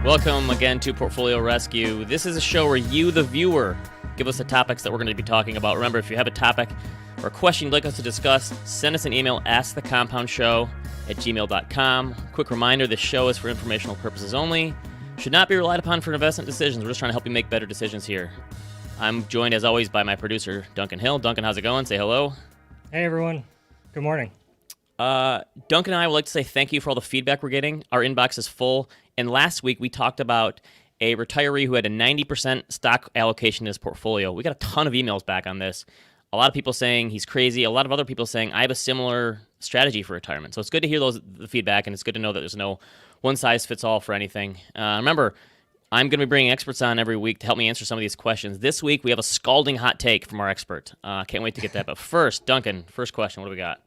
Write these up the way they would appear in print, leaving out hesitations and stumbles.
Welcome again to Portfolio Rescue. This is a show where you, the viewer, give us the topics that we're going to be talking about. Remember, if you have a topic or a question you'd like us to discuss, send us an email, askthecompoundshow@gmail.com. Quick reminder, this show is for informational purposes only. Should not be relied upon for investment decisions. We're just trying to help you make better decisions here. I'm joined, as always, by my producer, Duncan Hill. Duncan, how's it going? Say hello. Hey, everyone. Good morning. Duncan and I would like to say thank you for all the feedback we're getting. Our inbox is full. And last week, we talked about a retiree who had a 90% stock allocation in his portfolio. We got a ton of emails back on this. A lot of people saying he's crazy. A lot of other people saying, I have a similar strategy for retirement. So it's good to hear the feedback, and it's good to know that there's no one-size-fits-all for anything. Remember, I'm going to be bringing experts on every week to help me answer some of these questions. This week, we have a scalding hot take from our expert. Can't wait to get that. But first, Duncan, first question, what do we got?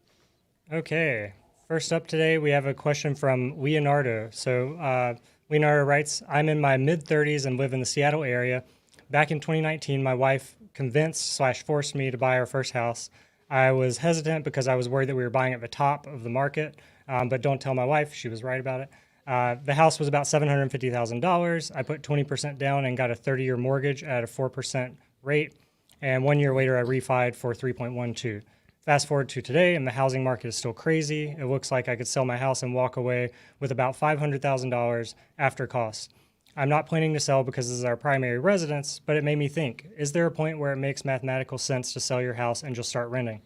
Okay. First up today, we have a question from Leonardo. So Leonardo writes, I'm in my mid-30s and live in the Seattle area. Back in 2019, my wife convinced/forced me to buy our first house. I was hesitant because I was worried that we were buying at the top of the market, but don't tell my wife. She was right about it. The house was about $750,000. I put 20% down and got a 30-year mortgage at a 4% rate. And 1 year later, I refied for 3.12. Fast forward to today, and the housing market is still crazy. It looks like I could sell my house and walk away with about $500,000 after costs. I'm not planning to sell because this is our primary residence, but it made me think, is there a point where it makes mathematical sense to sell your house and just start renting?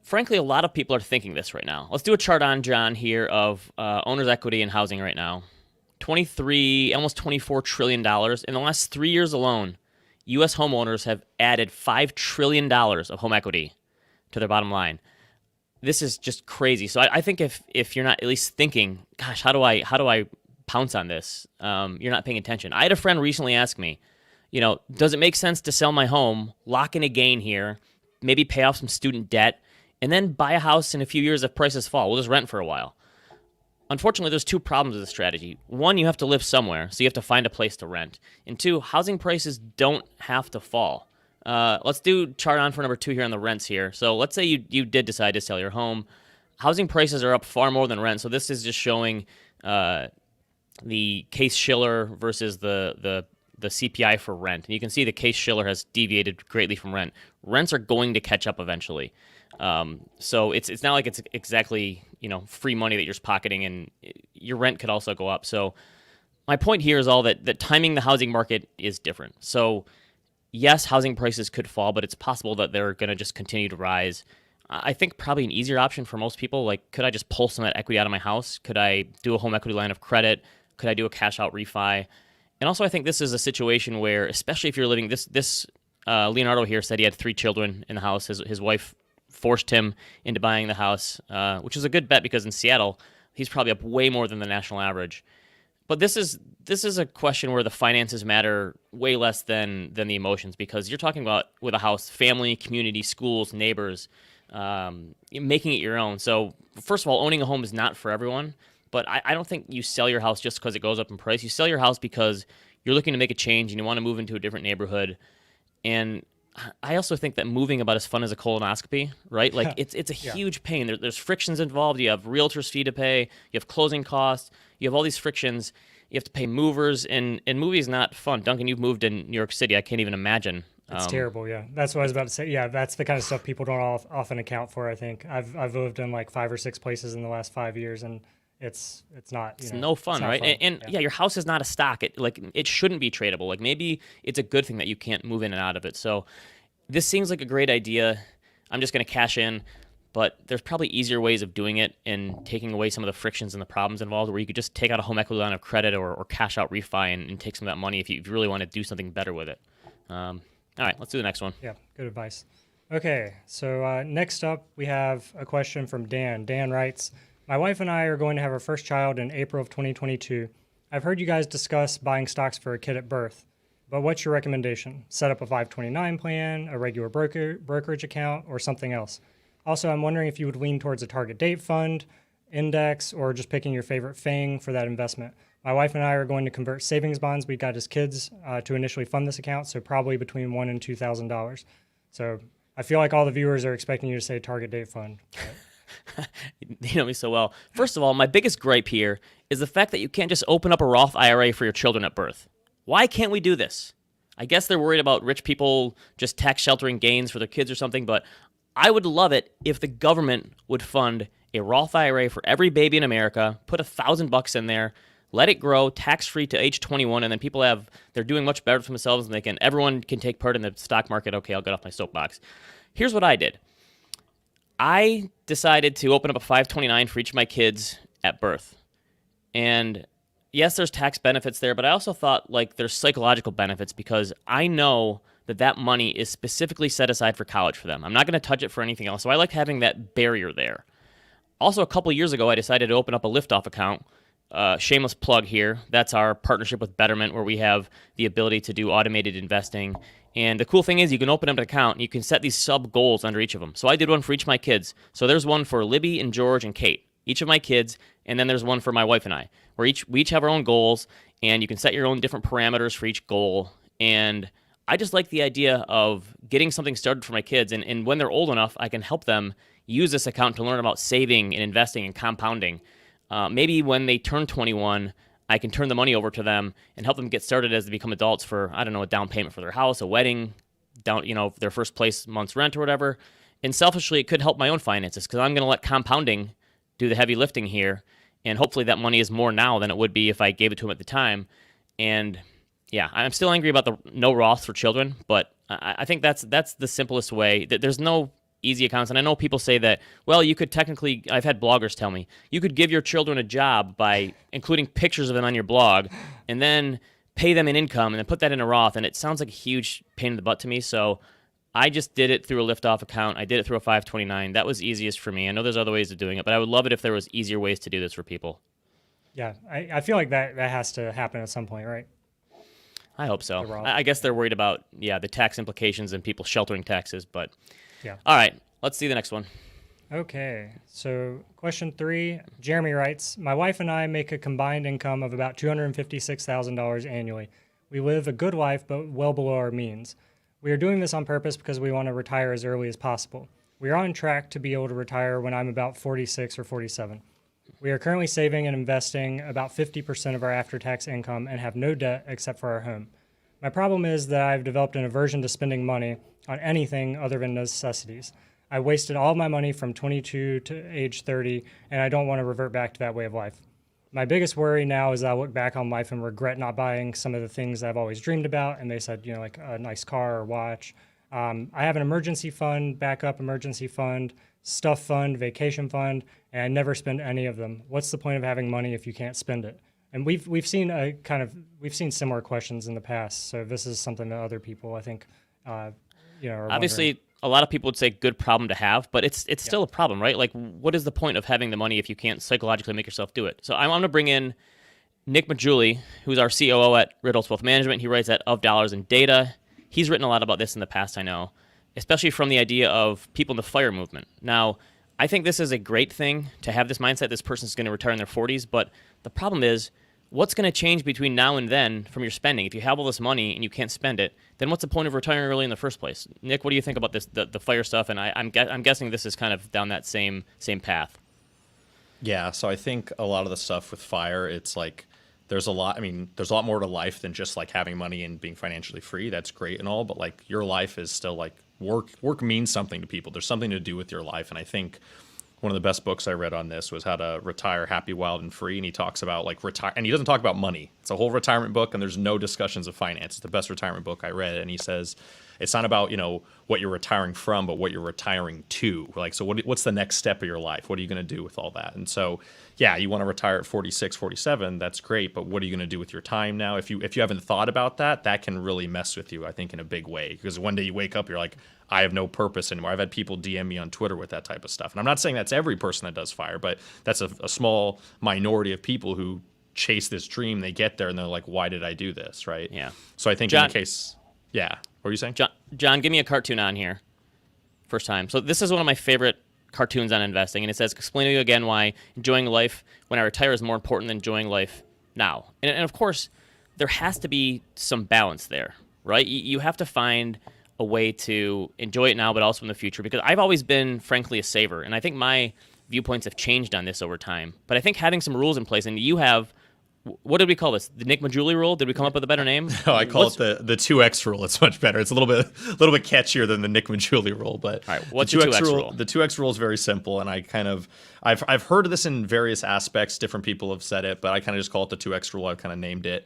Frankly, a lot of people are thinking this right now. Let's do a chart on, John, here of owner's equity in housing right now. Almost $24 trillion. In the last 3 years alone, U.S. homeowners have added $5 trillion of home equity to their bottom line. This is just crazy. So I think if you're not at least thinking, gosh, how do I pounce on this? You're not paying attention. I had a friend recently ask me, does it make sense to sell my home, lock in a gain here, maybe pay off some student debt, and then buy a house in a few years if prices fall? We'll just rent for a while. Unfortunately, there's two problems with this strategy. One, you have to live somewhere, so you have to find a place to rent. And two, housing prices don't have to fall. Let's do chart on for number 2 here on the rents here. So let's say you did decide to sell your home. Housing prices are up far more than rent. So this is just showing the Case-Shiller versus the CPI for rent. And you can see the Case-Shiller has deviated greatly from rent. Rents are going to catch up eventually. So it's not like it's exactly, free money that you're just pocketing, and your rent could also go up. So my point here is all that timing the housing market is different. So yes, housing prices could fall, but it's possible that they're going to just continue to rise. I think probably an easier option for most people, like, could I just pull some of that equity out of my house? Could I do a home equity line of credit? Could I do a cash out refi? And also, I think this is a situation where, especially if you're living this Leonardo here said he had 3 children in the house. His wife forced him into buying the house, which is a good bet because in Seattle, he's probably up way more than the national average. But this is a question where the finances matter way less than the emotions, because you're talking about, with a house, family, community, schools, neighbors, making it your own. So first of all, owning a home is not for everyone, but I don't think you sell your house just because it goes up in price. You sell your house because you're looking to make a change and you want to move into a different neighborhood. And I also think that moving about as fun as a colonoscopy, right? Like it's a huge pain. There's frictions involved. You have realtor's fee to pay. You have closing costs. You have all these frictions. You have to pay movers, and moving is not fun. Duncan, you've moved in New York City. I can't even imagine. It's terrible. Yeah, that's what I was about to say. Yeah, that's the kind of stuff people don't often account for. I think I've lived in like 5 or 6 places in the last 5 years, and it's not. It's no fun, right? Fun. And your house is not a stock. It shouldn't be tradable. Like, maybe it's a good thing that you can't move in and out of it. So this seems like a great idea. I'm just going to cash in, but there's probably easier ways of doing it and taking away some of the frictions and the problems involved, where you could just take out a home equity line of credit or cash out refi and take some of that money if you really want to do something better with it. All right, let's do the next one. Yeah, good advice. Okay, so next up we have a question from Dan. Dan writes, my wife and I are going to have our first child in April of 2022. I've heard you guys discuss buying stocks for a kid at birth, but what's your recommendation? Set up a 529 plan, a regular brokerage account, or something else? Also, I'm wondering if you would lean towards a target date fund, index, or just picking your favorite FANG for that investment. My wife and I are going to convert savings bonds we got as kids to initially fund this account, so probably between $1,000 and $2,000. So I feel like all the viewers are expecting you to say target date fund. You know me so well. First of all, my biggest gripe here is the fact that you can't just open up a Roth IRA for your children at birth. Why can't we do this? I guess they're worried about rich people just tax sheltering gains for their kids or something, but I would love it if the government would fund a Roth IRA for every baby in America, put $1,000 in there, let it grow tax-free to age 21, and then they're doing much better for themselves, and everyone can take part in the stock market. Okay, I'll get off my soapbox. Here's what I did. I decided to open up a 529 for each of my kids at birth. And yes, there's tax benefits there, but I also thought there's psychological benefits because I know that money is specifically set aside for college for them. I'm not going to touch it for anything else. So I like having that barrier there. Also, a couple years ago, I decided to open up a liftoff account. Shameless plug here. That's our partnership with Betterment, where we have the ability to do automated investing. And the cool thing is you can open up an account and you can set these sub goals under each of them. So I did one for each of my kids. So there's one for Libby and George and Kate, each of my kids, and then there's one for my wife and I, where we each have our own goals, and you can set your own different parameters for each goal. And I just like the idea of getting something started for my kids, and when they're old enough, I can help them use this account to learn about saving and investing and compounding. Maybe when they turn 21, I can turn the money over to them and help them get started as they become adults for, I don't know, a down payment for their house, a wedding, their first place month's rent or whatever. And selfishly, it could help my own finances because I'm going to let compounding do the heavy lifting here. And hopefully that money is more now than it would be if I gave it to them at the time. And yeah, I'm still angry about the no Roths for children, but I think that's the simplest way. There's no easy accounts. And I know people say that, well, you could technically, I've had bloggers tell me, you could give your children a job by including pictures of them on your blog and then pay them an income and then put that in a Roth. And it sounds like a huge pain in the butt to me. So I just did it through a liftoff account. I did it through a 529. That was easiest for me. I know there's other ways of doing it, but I would love it if there was easier ways to do this for people. Yeah, I feel like that has to happen at some point, right? I hope so. I guess they're worried about, the tax implications and people sheltering taxes, but yeah. All right, let's see the next one. Okay, so question 3, Jeremy writes, my wife and I make a combined income of about $256,000 annually. We live a good life, but well below our means. We are doing this on purpose because we want to retire as early as possible. We are on track to be able to retire when I'm about 46 or 47. We are currently saving and investing about 50% of our after-tax income and have no debt except for our home. My problem is that I've developed an aversion to spending money on anything other than necessities. I wasted all my money from 22 to age 30, and I don't want to revert back to that way of life. My biggest worry now is that I look back on life and regret not buying some of the things I've always dreamed about, and they said, like a nice car or watch. I have an emergency fund, backup emergency fund, stuff fund, vacation fund, and I never spend any of them. What's the point of having money if you can't spend it? And we've seen similar questions in the past, so this is something that other people, I think, are obviously wondering. A lot of people would say good problem to have, but it's still a problem, right? Like, what is the point of having the money if you can't psychologically make yourself do it? So I'm going to bring in Nick Maggiulli, who's our COO at Ritholtz Wealth Management. He writes at Of Dollars and Data. He's written a lot about this in the past, I know, especially from the idea of people in the FIRE movement. Now, I think this is a great thing to have this mindset. This person's going to retire in their 40s, but the problem is, what's going to change between now and then from your spending? If you have all this money and you can't spend it, then what's the point of retiring early in the first place? Nick, what do you think about this, the FIRE stuff? And I'm guessing this is kind of down that same path. Yeah, so I think a lot of the stuff with FIRE, it's like there's a lot more to life than just like having money and being financially free. That's great and all, but like your life is still like work means something to people. There's something to do with your life. And I think one of the best books I read on this was How to Retire Happy, Wild, and Free. And he talks about like retire, and he doesn't talk about money. It's a whole retirement book, and there's no discussions of finance. It's the best retirement book I read. And he says it's not about what you're retiring from, but what you're retiring to. Like, so what's the next step of your life? What are you going to do with all that? And so, yeah, you want to retire at 46, 47. That's great, but what are you going to do with your time now? If you haven't thought about that, that can really mess with you, I think, in a big way. Because one day you wake up, you're like, I have no purpose anymore. I've had people DM me on Twitter with that type of stuff. And I'm not saying that's every person that does FIRE, but that's a small minority of people who chase this dream. They get there and they're like, why did I do this, right? Yeah. So I think John, in the case, yeah. What were you saying? John, give me a cartoon on here. First time. So this is one of my favorite cartoons on investing, and it says, explain to you again why enjoying life when I retire is more important than enjoying life now. And of course, there has to be some balance there, right? You have to find a way to enjoy it now, but also in the future, because I've always been, frankly, a saver. And I think my viewpoints have changed on this over time. But I think having some rules in place, and you have, what did we call this? The Nick Maggiulli rule? Did we come up with a better name? No, I call it the 2X rule. It's much better. It's a little bit catchier than the Nick Maggiulli rule. But all right, what's the 2X rule? The 2X rule is very simple, and I've heard of this in various aspects. Different people have said it, but I kind of just call it the 2X rule. I've kind of named it.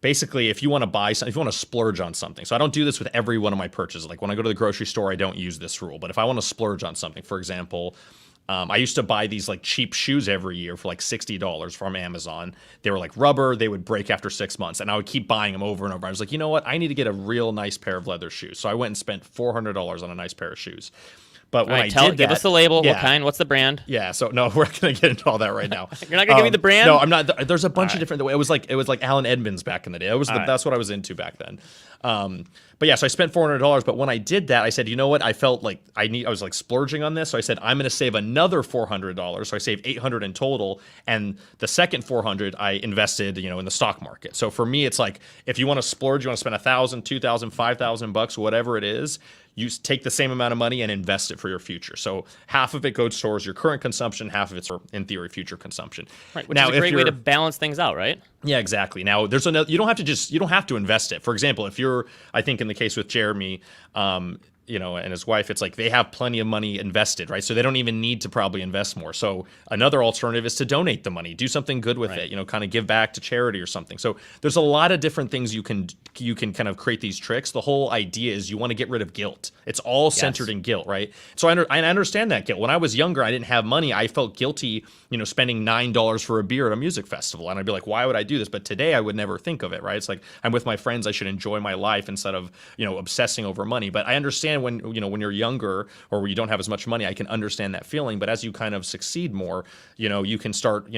Basically, if you want to buy something, if you want to splurge on something, so I don't do this with every one of my purchases. Like when I go to the grocery store, I don't use this rule. But if I want to splurge on something, for example, I used to buy these like cheap shoes every year for like $60 from Amazon. They were like rubber. They would break after 6 months, and I would keep buying them over and over. I was like, you know what? I need to get a real nice pair of leather shoes. So I went and spent $400 on a nice pair of shoes. But when give us the label. Yeah. What kind? What's the brand? Yeah. So no, we're not going to get into all that right now. You're not going to give me the brand? No, I'm not. There's a bunch of different. It was like Alan Edmonds back in the day. That's what I was into back then. But yeah, so I spent $400. But when I did that, I said, you know what? I felt like I was like splurging on this. So I said, I'm going to save another $400. So I saved $800 in total. And the second $400 I invested, in the stock market. So for me, it's like if you want to splurge, you want to spend $1,000, $2,000, $5,000, whatever it is. You take the same amount of money and invest it for your future. So half of it goes towards your current consumption, half of it's for, in theory, future consumption. Right, which is a great way to balance things out, right? Yeah, exactly. Now there's another. You don't have to invest it. For example, if you're, I think in the case with Jeremy, and his wife, it's like they have plenty of money invested, right? So they don't even need to probably invest more. So another alternative is to donate the money, do something good with it, kind of give back to charity or something. So there's a lot of different things you can kind of create these tricks. The whole idea is you want to get rid of guilt. It's all centered in guilt, right? So I understand that guilt. When I was younger, I didn't have money. I felt guilty, spending $9 for a beer at a music festival. And I'd be like, why would I do this? But today I would never think of it, right? It's like I'm with my friends. I should enjoy my life instead of, obsessing over money. But I understand when you're younger or when you don't have as much money, I can understand that feeling. But as you kind of succeed more, you can start,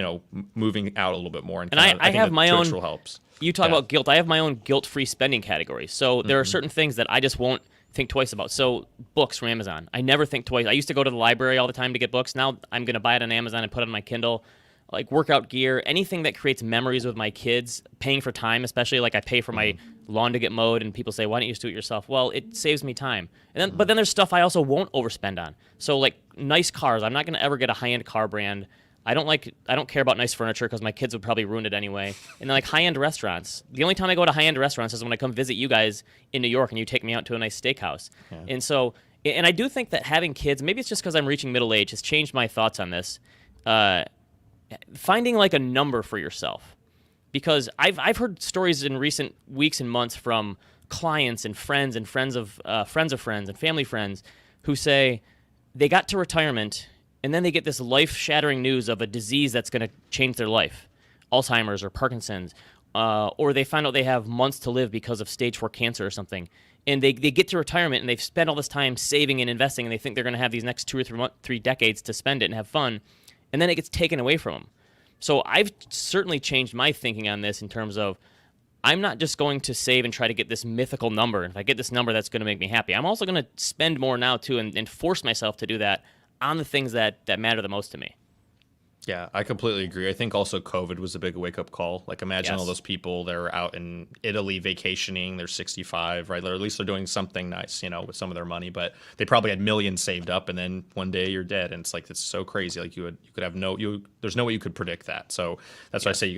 moving out a little bit more. And I have my own. Helps. You talk about guilt. I have my own guilt-free spending category. So there are certain things that I just won't think twice about. So books from Amazon. I never think twice. I used to go to the library all the time to get books. Now I'm going to buy it on Amazon and put it on my Kindle. Like workout gear, anything that creates memories with my kids, paying for time, especially like I pay for my lawn to get mowed and people say, why don't you just do it yourself? Well, it saves me time. But then there's stuff I also won't overspend on. So like nice cars. I'm not going to ever get a high-end car brand. I don't care about nice furniture because my kids would probably ruin it anyway. And then like high-end restaurants. The only time I go to high-end restaurants is when I come visit you guys in New York and you take me out to a nice steakhouse. Yeah. And I do think that having kids, maybe it's just because I'm reaching middle age, has changed my thoughts on this. Finding like a number for yourself. Because I've heard stories in recent weeks and months from clients and friends of friends and family friends who say they got to retirement and then they get this life-shattering news of a disease that's going to change their life, Alzheimer's or Parkinson's, or they find out they have months to live because of stage 4 cancer or something. And they get to retirement and they've spent all this time saving and investing and they think they're going to have these next 2 or 3 decades to spend it and have fun, and then it gets taken away from them. So I've certainly changed my thinking on this in terms of I'm not just going to save and try to get this mythical number. If I get this number, that's going to make me happy. I'm also going to spend more now, too, and force myself to do that on the things that matter the most to me. Yeah, I completely agree. I think also COVID was a big wake-up call. Like imagine all those people that are out in Italy vacationing, they're 65, right? Or at least they're doing something nice, with some of their money, but they probably had millions saved up and then one day you're dead. And it's like, it's so crazy. Like you could have there's no way you could predict that. So that's why I say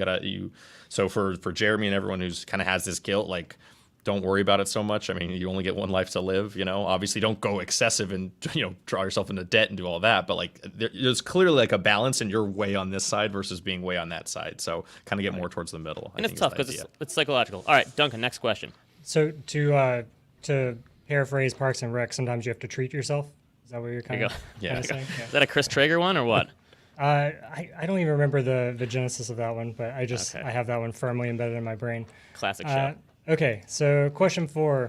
so for Jeremy and everyone who's kind of has this guilt, like, don't worry about it so much. I mean, you only get one life to live, Obviously, don't go excessive and, draw yourself into debt and do all that. But, like, there's clearly, like, a balance, and you're way on this side versus being way on that side. So kind of get more towards the middle. And it's tough because it's psychological. All right, Duncan, next question. So to paraphrase Parks and Rec, sometimes you have to treat yourself. Is that what you're kind of saying? Yeah. Is that a Chris Traeger one or what? I don't even remember the genesis of that one, but I have that one firmly embedded in my brain. Classic show. Okay, so question 4.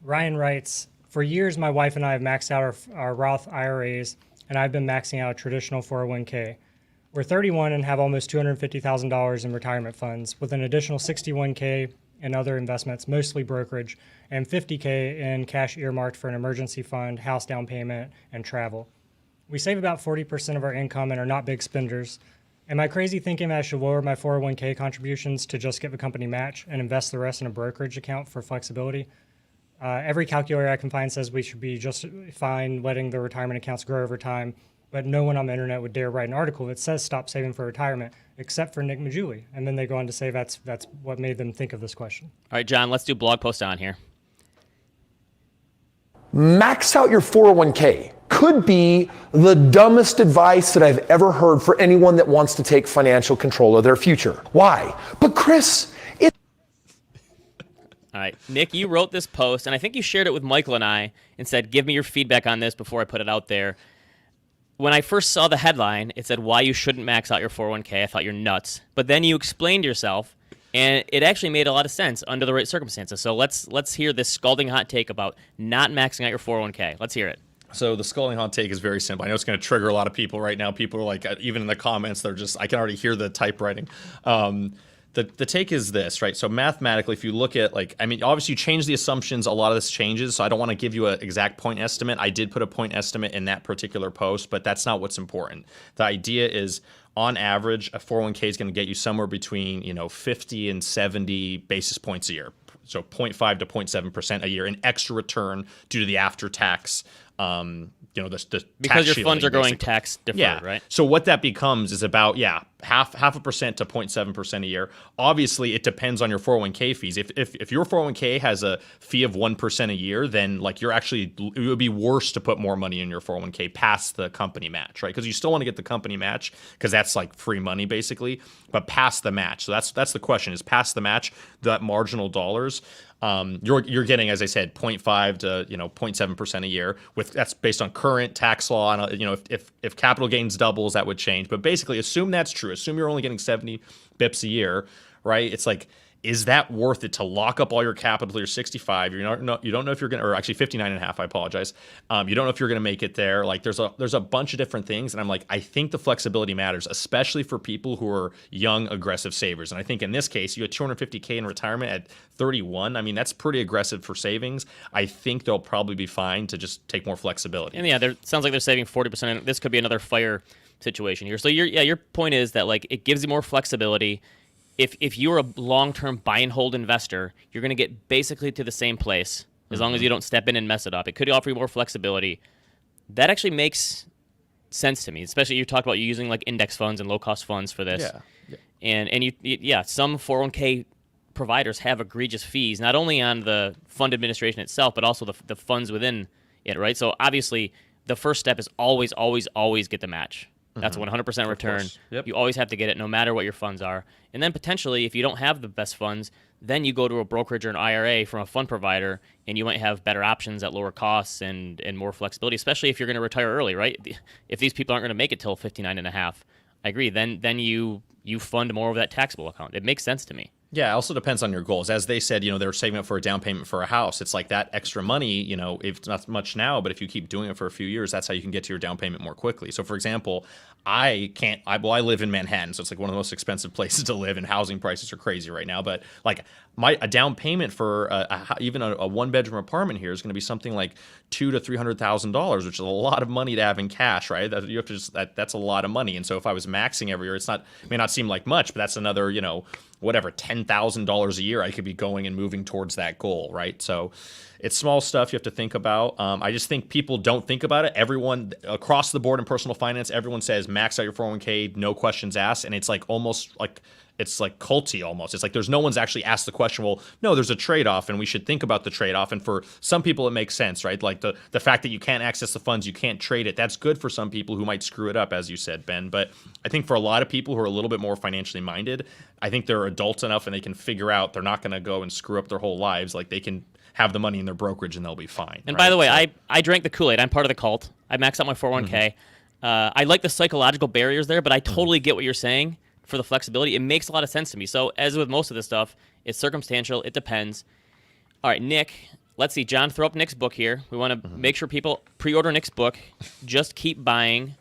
Ryan writes, for years my wife and I have maxed out our Roth IRAs, and I've been maxing out a traditional 401k. We're 31 and have almost $250,000 in retirement funds, with an additional $61K in other investments, mostly brokerage, and $50K in cash earmarked for an emergency fund, house down payment, and travel. We save about 40% of our income and are not big spenders. Am I crazy thinking that I should lower my 401k contributions to just get the company match and invest the rest in a brokerage account for flexibility? Every calculator I can find says we should be just fine letting the retirement accounts grow over time, but no one on the internet would dare write an article that says stop saving for retirement, except for Nick Maggiulli. And then they go on to say that's what made them think of this question. All right, John, let's do blog post on here. Max out your 401k could be the dumbest advice that I've ever heard for anyone that wants to take financial control of their future. Why? But Chris, All right, Nick, you wrote this post, and I think you shared it with Michael and I and said, give me your feedback on this before I put it out there. When I first saw the headline, it said why you shouldn't max out your 401k. I thought you're nuts. But then you explained yourself, and it actually made a lot of sense under the right circumstances. So let's hear this scalding hot take about not maxing out your 401k. Let's hear it. So the scalding hot take is very simple. I know it's going to trigger a lot of people right now. People are like, even in the comments, they're just, I can already hear the typewriting. The take is this, right? So mathematically, if you look at obviously you change the assumptions, a lot of this changes. So I don't want to give you an exact point estimate. I did put a point estimate in that particular post, but that's not what's important. The idea is, on average, a 401k is going to get you somewhere between 50 and 70 basis points a year. So 0.5 to 0.7% a year in extra return due to the after-tax the because tax your funds are shielding, going basically. tax deferred, Yeah. right? So what that becomes is about half a percent to 0.7% a year. Obviously, it depends on your 401k fees. If your 401k has a fee of 1% a year, then it would be worse to put more money in your 401k past the company match, right? Because you still want to get the company match because that's like free money basically, but past the match. So that's the question: is past the match, that marginal dollars. You're getting, as I said, 0.5 to 0.7% a year. That's based on current tax law. And if capital gains doubles, that would change. But basically, assume that's true. Assume you're only getting 70 bips a year, right? It's like, is that worth it to lock up all your capital till you're 65? You don't know if you're going to, or actually 59 and a half, I apologize. You don't know if you're going to make it there. Like there's a bunch of different things. And I'm like, I think the flexibility matters, especially for people who are young, aggressive savers. And I think in this case, you had 250K in retirement at 31. I mean, that's pretty aggressive for savings. I think they'll probably be fine to just take more flexibility. And yeah, sounds like they're saving 40%. This could be another fire situation here. So your point is that like it gives you more flexibility. If you're a long-term buy and hold investor, you're going to get basically to the same place as long as you don't step in and mess it up. It could offer you more flexibility. That actually makes sense to me, especially you talked about you using like index funds and low-cost funds for this. Yeah. And some 401k providers have egregious fees, not only on the fund administration itself, but also the funds within it, right? So obviously, the first step is always, always, always get the match. That's 100% return. Yep. You always have to get it no matter what your funds are. And then potentially, if you don't have the best funds, then you go to a brokerage or an IRA from a fund provider, and you might have better options at lower costs and more flexibility, especially if you're going to retire early, right? If these people aren't going to make it till 59 and a half, I agree. Then you fund more of that taxable account. It makes sense to me. Yeah, it also depends on your goals. As they said, they're saving up for a down payment for a house. It's like that extra money, if it's not much now, but if you keep doing it for a few years, that's how you can get to your down payment more quickly. So for example, I live in Manhattan, so it's like one of the most expensive places to live, and housing prices are crazy right now. But like a down payment for even a one-bedroom apartment here is going to be something like $200,000 to $300,000, which is a lot of money to have in cash, right? That's a lot of money. And so if I was maxing every year, it may not seem like much, but that's another whatever, $10,000 a year I could be going and moving towards that goal, right? So it's small stuff you have to think about. I just think people don't think about it. Everyone across the board in personal finance, everyone says max out your 401k, no questions asked, and it's like almost like it's like culty almost. It's like there's no one's actually asked the question, well, no, there's a trade-off, and we should think about the trade-off. And for some people, it makes sense, right? Like the fact that you can't access the funds, you can't trade it. That's good for some people who might screw it up, as you said, Ben. But I think for a lot of people who are a little bit more financially minded, I think they're adults enough and they can figure out they're not going to go and screw up their whole lives. Like they can have the money in their brokerage and they'll be fine. And right? by the way, I drank the Kool-Aid. I'm part of the cult. I maxed out my 401k. I like the psychological barriers there, but I totally get what you're saying for the flexibility. It makes a lot of sense to me. So as with most of this stuff, it's circumstantial. It depends. All right, Nick, let's see. John, throw up Nick's book here. We want to make sure people pre-order Nick's book. Just keep buying.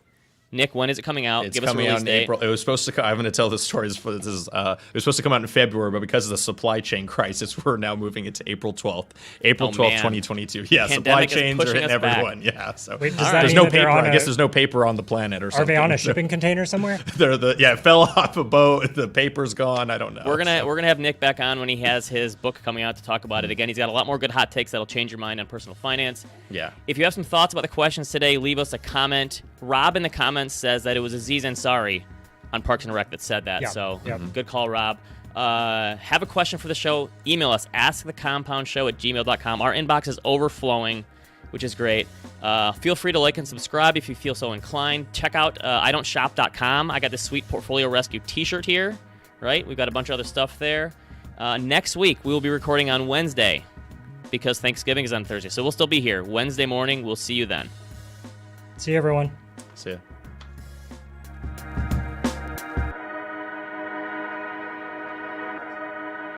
Nick, when is it coming out? It's Give us a coming release out in date. April. It was supposed to. I'm going to tell this story. It was supposed to come out in February, but because of the supply chain crisis, we're now moving it to April 12th. April 12th, man. 2022. Yeah, supply Pandemic is chains are pushing hitting us back. everyone. Yeah. So Wait, does that there's mean no that they're paper. on I guess a- there's no paper on the planet or Are something. they on a shipping container somewhere? It fell off a boat. The paper's gone. I don't know. We're gonna have Nick back on when he has his book coming out to talk about it. Again, he's got a lot more good hot takes that'll change your mind on personal finance. Yeah. If you have some thoughts about the questions today, leave us a comment Rob in the comments says that it was Aziz Ansari on Parks and Rec that said that. Yeah. So Yep. good call, Rob. Have a question for the show? Email us, askthecompoundshow@gmail.com. Our inbox is overflowing, which is great. Feel free to like and subscribe if you feel so inclined. Check out idon'tshop.com. I got this sweet Portfolio Rescue t-shirt here, right? We've got a bunch of other stuff there. Next week, we will be recording on Wednesday because Thanksgiving is on Thursday. So we'll still be here Wednesday morning. We'll see you then. See you, everyone. See ya.